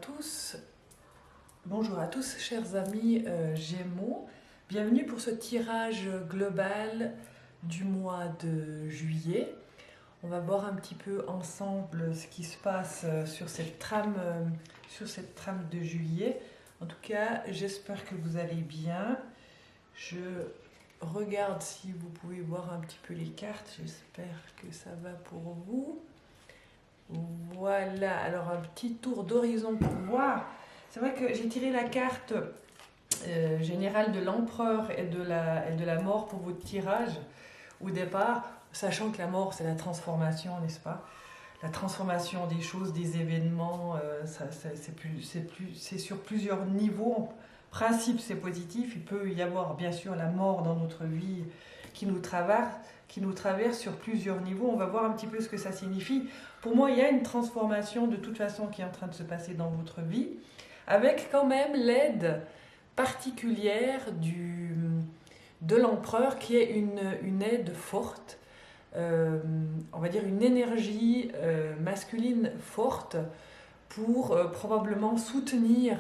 tous, bonjour à tous chers amis Gémeaux, bienvenue pour ce tirage global du mois de juillet. On va voir un petit peu ensemble ce qui se passe sur cette trame de juillet. En tout cas, j'espère que vous allez bien. Je regarde si vous pouvez voir un petit peu les cartes, j'espère que ça va pour vous. Voilà, alors un petit tour d'horizon pour voir. C'est vrai que j'ai tiré la carte générale de l'empereur et de la mort pour votre tirage au départ, sachant que la mort c'est la transformation, n'est-ce pas? La transformation des choses, des événements, c'est sur plusieurs niveaux. En principe c'est positif, il peut y avoir bien sûr la mort dans notre vie qui nous traverse sur plusieurs niveaux. On va voir un petit peu ce que ça signifie. Pour moi, il y a une transformation de toute façon qui est en train de se passer dans votre vie, avec quand même l'aide particulière de l'empereur, qui est une aide forte, on va dire une énergie masculine forte pour probablement soutenir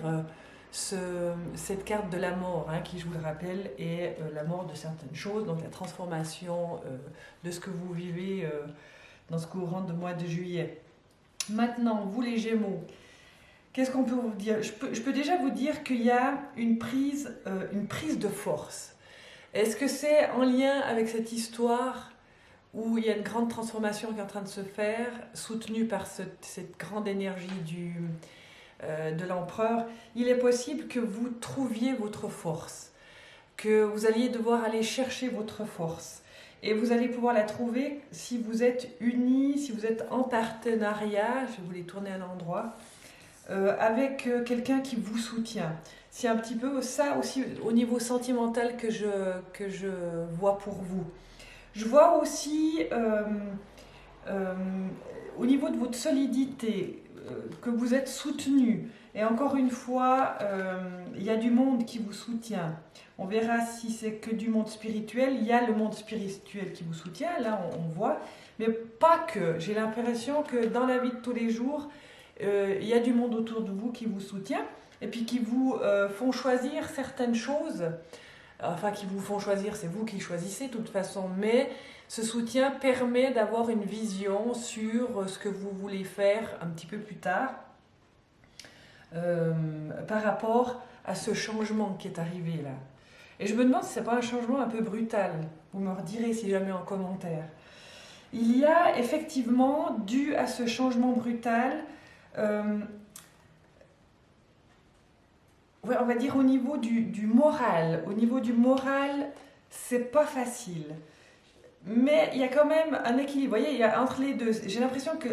cette carte de la mort, qui, je vous le rappelle, est la mort de certaines choses, donc la transformation de ce que vous vivez dans ce courant de mois de juillet. Maintenant, vous les Gémeaux, qu'est-ce qu'on peut vous dire? Je peux déjà vous dire qu'il y a une prise de force. Est-ce que c'est en lien avec cette histoire où il y a une grande transformation qui est en train de se faire, soutenue par cette grande énergie de l'empereur? Il est possible que vous trouviez votre force, que vous alliez devoir aller chercher votre force. Et vous allez pouvoir la trouver si vous êtes unis, si vous êtes en partenariat, je vais vous les tourner à l'endroit, avec quelqu'un qui vous soutient. C'est un petit peu ça aussi au niveau sentimental que je vois pour vous. Je vois aussi au niveau de votre solidité, que vous êtes soutenu. Et encore une fois, il y a du monde qui vous soutient. On verra si c'est que du monde spirituel. Il y a le monde spirituel qui vous soutient, là on voit. Mais pas que. J'ai l'impression que dans la vie de tous les jours, il y a du monde autour de vous qui vous soutient. Et puis qui vous font choisir certaines choses. Enfin, qui vous font choisir, c'est vous qui choisissez de toute façon. Mais ce soutien permet d'avoir une vision sur ce que vous voulez faire un petit peu plus tard. Par rapport à ce changement qui est arrivé là. Et je me demande si ce n'est pas un changement un peu brutal. Vous me redirez si jamais en commentaire. Il y a effectivement, dû à ce changement brutal, ouais, on va dire au niveau du moral. Au niveau du moral, c'est pas facile. Mais il y a quand même un équilibre. Vous voyez, il y a entre les deux. J'ai l'impression que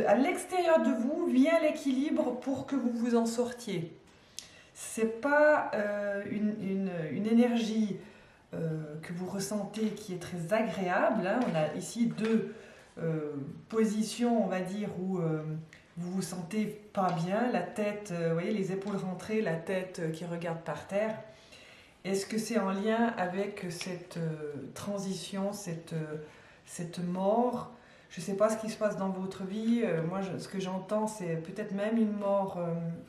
à l'extérieur de vous vient l'équilibre pour que vous vous en sortiez. C'est pas une énergie que vous ressentez qui est très agréable. On a ici deux positions, on va dire, où vous vous sentez pas bien. La tête, vous voyez, les épaules rentrées, la tête qui regarde par terre. Est-ce que c'est en lien avec cette transition, cette mort? Je ne sais pas ce qui se passe dans votre vie. Moi, ce que j'entends, c'est peut-être même une mort,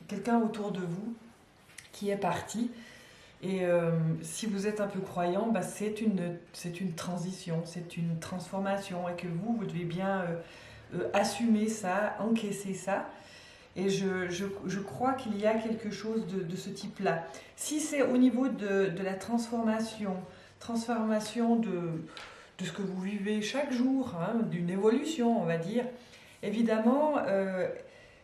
quelqu'un autour de vous qui est parti. Et si vous êtes un peu croyant, c'est une transition, c'est une transformation. Et que vous devez bien assumer ça, encaisser ça. Et je crois qu'il y a quelque chose de ce type-là. Si c'est au niveau de la transformation de ce que vous vivez chaque jour, d'une évolution, on va dire, évidemment,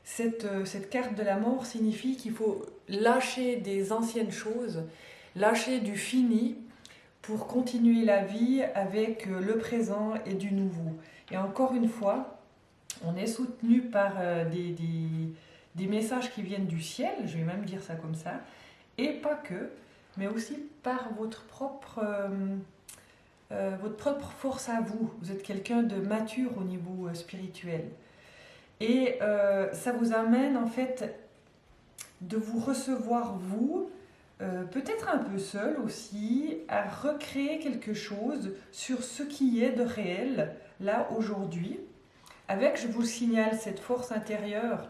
cette carte de la mort signifie qu'il faut lâcher des anciennes choses, lâcher du fini pour continuer la vie avec le présent et du nouveau. Et encore une fois, on est soutenu par des messages qui viennent du ciel, je vais même dire ça comme ça, et pas que, mais aussi par votre propre force à vous. Vous êtes quelqu'un de mature au niveau spirituel. Et ça vous amène en fait de vous recevoir vous, peut-être un peu seul aussi, à recréer quelque chose sur ce qui est de réel, là, aujourd'hui, avec, je vous le signale, cette force intérieure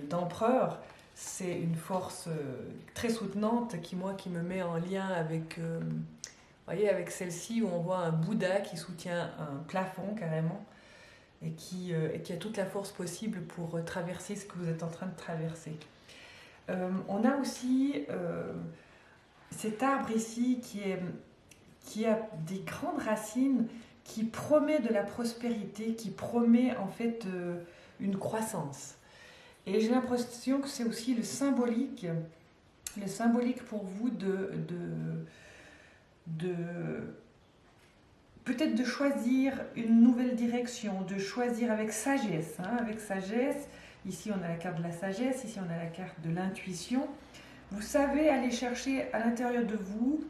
d'empereur, c'est une force très soutenante qui me met en lien avec, voyez, avec celle-ci où on voit un Bouddha qui soutient un plafond carrément et qui a toute la force possible pour traverser ce que vous êtes en train de traverser. On a aussi cet arbre ici qui a des grandes racines, qui promet de la prospérité, qui promet en fait une croissance. Et j'ai l'impression que c'est aussi le symbolique pour vous peut-être de choisir une nouvelle direction, de choisir avec sagesse, avec sagesse. Ici on a la carte de la sagesse, ici on a la carte de l'intuition. Vous savez aller chercher à l'intérieur de vous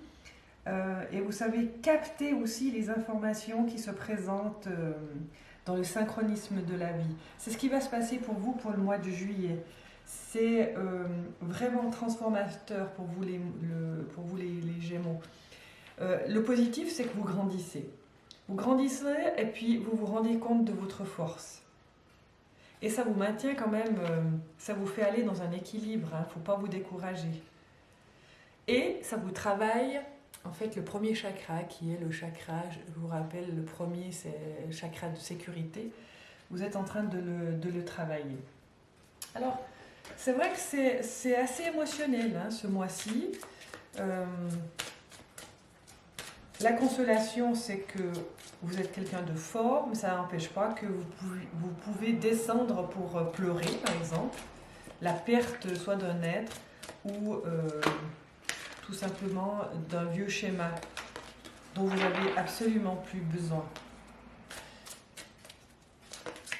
et vous savez capter aussi les informations qui se présentent dans le synchronisme de la vie. C'est ce qui va se passer pour vous pour le mois de juillet. C'est vraiment transformateur pour vous les Gémeaux. Le positif, c'est que vous grandissez. Vous grandissez et puis vous vous rendez compte de votre force. Et ça vous maintient quand même, ça vous fait aller dans un équilibre, il ne faut pas vous décourager. Et ça vous travaille, en fait, le premier chakra, qui est le chakra, je vous rappelle, le premier, c'est le chakra de sécurité. Vous êtes en train de le travailler. Alors, c'est vrai que c'est assez émotionnel, ce mois-ci. La consolation, c'est que vous êtes quelqu'un de fort, mais ça n'empêche pas que vous pouvez descendre pour pleurer, par exemple, la perte soit d'un être ou tout simplement d'un vieux schéma dont vous n'avez absolument plus besoin.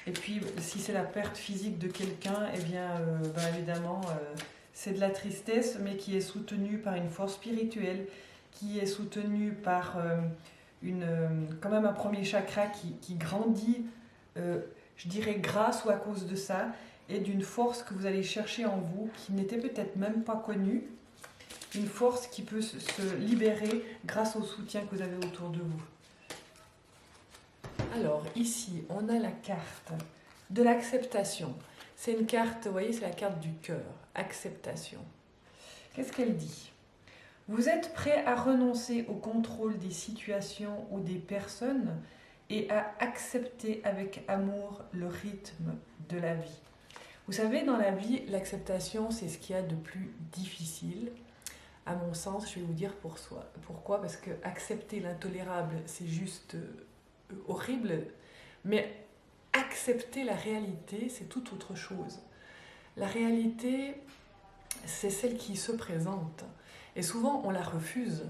Et puis, si c'est la perte physique de quelqu'un, eh bien, évidemment, c'est de la tristesse, mais qui est soutenue par une force spirituelle, qui est soutenue par quand même un premier chakra qui grandit, je dirais grâce ou à cause de ça, et d'une force que vous allez chercher en vous, qui n'était peut-être même pas connue, une force qui peut se libérer grâce au soutien que vous avez autour de vous. Alors, ici, on a la carte de l'acceptation. C'est une carte, vous voyez, c'est la carte du cœur, acceptation. Qu'est-ce qu'elle dit ? Vous êtes prêt à renoncer au contrôle des situations ou des personnes et à accepter avec amour le rythme de la vie. Vous savez, dans la vie, l'acceptation, c'est ce qu'il y a de plus difficile. À mon sens, je vais vous dire pourquoi. Parce que accepter l'intolérable, c'est juste horrible. Mais accepter la réalité, c'est tout autre chose. La réalité, c'est celle qui se présente. Et souvent, on la refuse.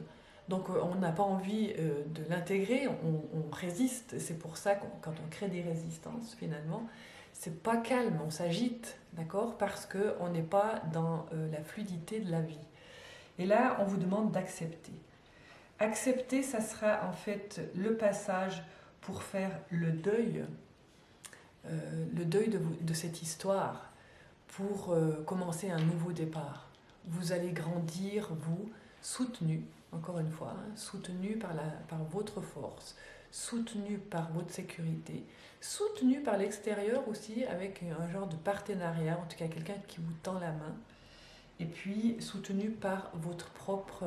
Donc, on n'a pas envie de l'intégrer, on résiste. C'est pour ça que quand on crée des résistances, finalement, c'est pas calme, on s'agite, d'accord ? Parce qu'on n'est pas dans la fluidité de la vie. Et là, on vous demande d'accepter. Accepter, ça sera en fait le passage pour faire le deuil de cette histoire, pour commencer un nouveau départ. Vous allez grandir, vous, soutenu, encore une fois, soutenu par votre force, soutenu par votre sécurité, soutenu par l'extérieur aussi, avec un genre de partenariat, en tout cas quelqu'un qui vous tend la main, et puis soutenu par votre propre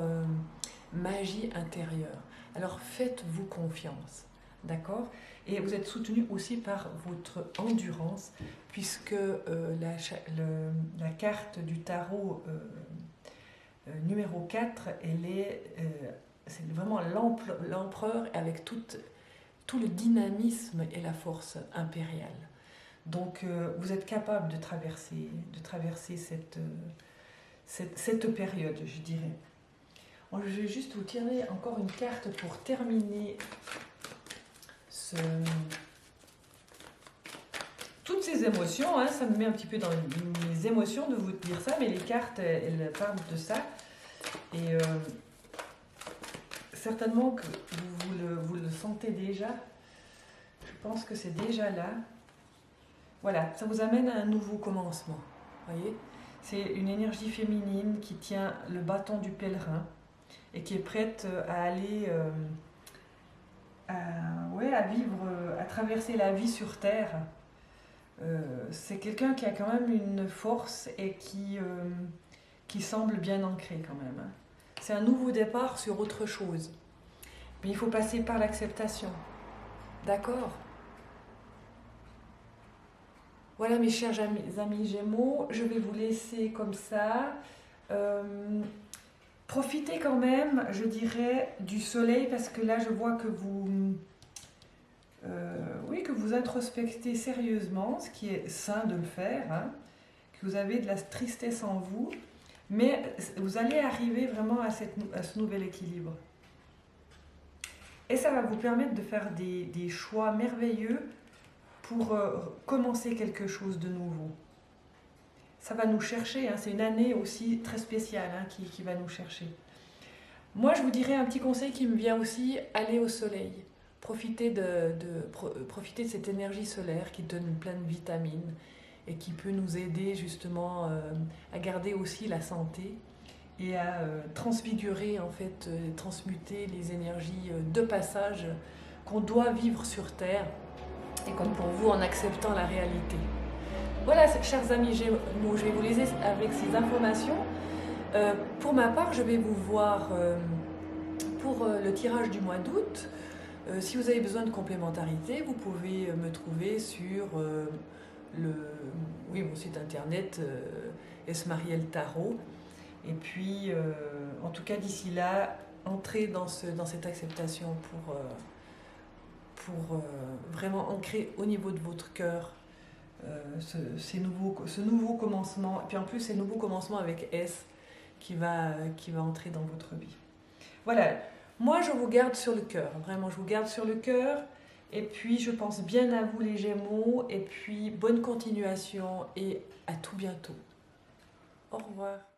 magie intérieure. Alors faites-vous confiance, d'accord ? Et vous êtes soutenu aussi par votre endurance, puisque la carte du tarot numéro 4, c'est vraiment l'empereur avec tout le dynamisme et la force impériale. Donc vous êtes capable de traverser cette période, je dirais. Je vais juste vous tirer encore une carte pour terminer toutes ces émotions, ça me met un petit peu dans les émotions de vous dire ça, mais les cartes, elles parlent de ça. Et certainement que vous le sentez déjà. Je pense que c'est déjà là. Voilà, ça vous amène à un nouveau commencement. Voyez ? C'est une énergie féminine qui tient le bâton du pèlerin et qui est prête à aller à vivre, à traverser la vie sur Terre C'est quelqu'un qui a quand même une force et qui semble bien ancré quand même, hein. C'est un nouveau départ sur autre chose. Mais il faut passer par l'acceptation. D'accord? Voilà mes chers amis Gémeaux, je vais vous laisser comme ça. Profitez quand même, je dirais, du soleil parce que là je vois que oui, que vous introspectez sérieusement, ce qui est sain de le faire, hein, que vous avez de la tristesse en vous, mais vous allez arriver vraiment à ce nouvel équilibre. Et ça va vous permettre de faire des choix merveilleux pour commencer quelque chose de nouveau. Ça va nous chercher, hein, c'est une année aussi très spéciale, hein, qui va nous chercher. Moi, je vous dirais un petit conseil qui me vient aussi, aller au soleil. Profitez profiter de cette énergie solaire qui donne plein de vitamines et qui peut nous aider justement à garder aussi la santé et à transfigurer, en fait, transmuter les énergies de passage qu'on doit vivre sur Terre et comme pour vous en acceptant la réalité. Voilà, chers amis Gémeaux, je vais vous laisser avec ces informations. Pour ma part, je vais vous voir pour le tirage du mois d'août. Si vous avez besoin de complémentarité, vous pouvez me trouver sur mon site internet Esmariel Tarot. Et puis, en tout cas, d'ici là, entrez dans cette acceptation pour vraiment ancrer au niveau de votre cœur ce nouveau commencement. Et puis en plus, c'est le nouveau commencement avec S qui va entrer dans votre vie. Voilà, moi je vous garde sur le cœur, vraiment je vous garde sur le cœur. Et puis je pense bien à vous les Gémeaux. Et puis bonne continuation et à tout bientôt. Au revoir.